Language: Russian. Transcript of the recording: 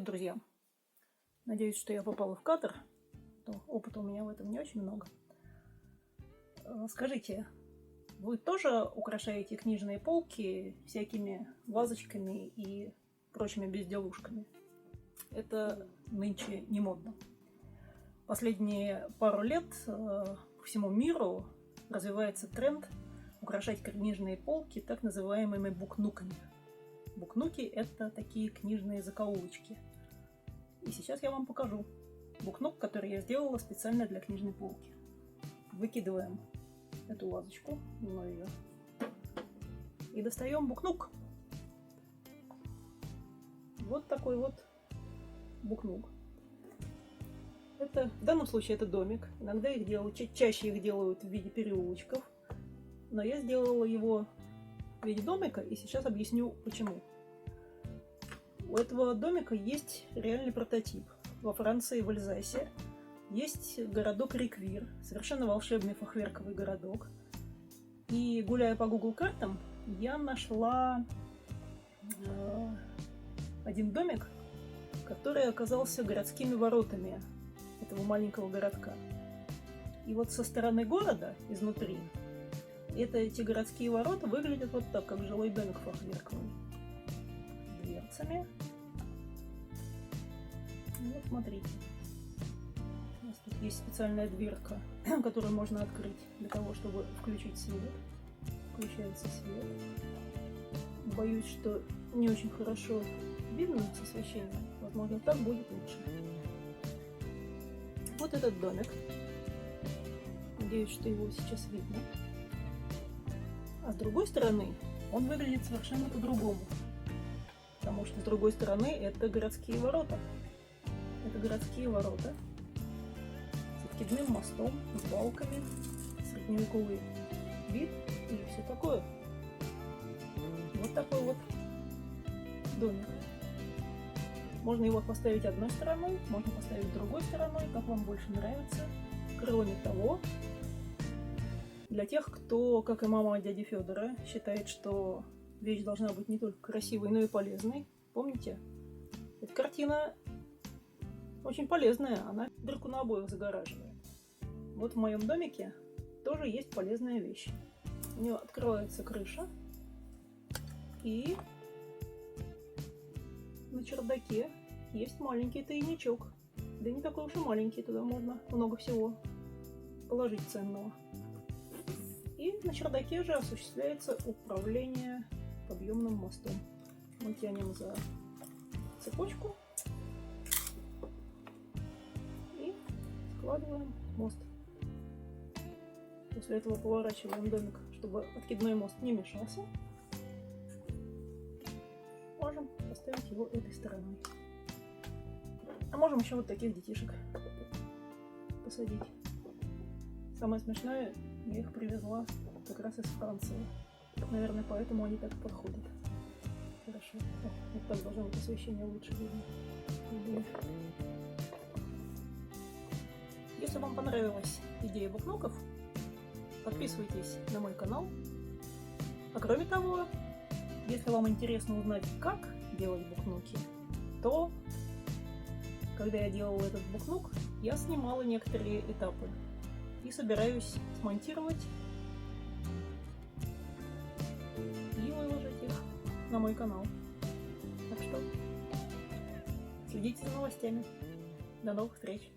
Привет, друзья! Надеюсь, что я попала в кадр. Опыта у меня в этом не очень много. Скажите, вы тоже украшаете книжные полки всякими вазочками и прочими безделушками? Это нынче не модно. Последние пару лет по всему миру развивается тренд украшать книжные полки так называемыми букнуками. Букнуки – это такие книжные закоулочки. И сейчас я вам покажу букнук, который я сделала специально для книжной полки. Выкидываем эту вазочку, ее, и достаем букнук. Вот такой вот букнук. В данном случае это домик. Иногда их делают, чаще их делают в виде переулочков. Но я сделала его в виде домика, и сейчас объясню почему. У этого домика есть реальный прототип. Во Франции, в Эльзасе, есть городок Риквир, совершенно волшебный фахверковый городок. И гуляя по Google картам, я нашла один домик, который оказался городскими воротами этого маленького городка. И вот со стороны города, изнутри, эти городские ворота выглядят вот так, как жилой домик фахверковый. С дверцами. Вот смотрите. У нас тут есть специальная дверка, которую можно открыть для того, чтобы включить свет. Включается свет. Боюсь, что не очень хорошо видно с освещением. Возможно, так будет лучше. Вот этот домик. Надеюсь, что его сейчас видно. А с другой стороны он выглядит совершенно по-другому. Потому что с другой стороны это городские ворота. Это городские ворота с откидным мостом, с балками, средневековый вид и все такое. Вот такой вот домик. Можно его поставить одной стороной, можно поставить другой стороной, как вам больше нравится. Кроме того, для тех, кто, как и мама дяди Федора, считает, что вещь должна быть не только красивой, но и полезной, помните, эта картина очень полезная, она дырку на обоях загораживает. Вот в моем домике тоже есть полезная вещь. У нее открывается крыша, и на чердаке есть маленький тайничок. Да не такой уж и маленький, туда можно много всего положить ценного. И на чердаке же осуществляется управление подъемным мостом. Мы тянем за цепочку и складываем мост. После этого поворачиваем домик, чтобы откидной мост не мешался. Можем поставить его этой стороной. А можем еще вот таких детишек посадить. Самое смешное, я их привезла как раз из Франции. Наверное, поэтому они так подходят. Хорошо. Вот так должно быть освещение лучше видно. Если вам понравилась идея букнуков, подписывайтесь на мой канал. А кроме того, если вам интересно узнать, как делать букнуки, то, когда я делала этот букнук, я снимала некоторые этапы и собираюсь смонтировать и выложить их на мой канал. Так что следите за новостями. До новых встреч!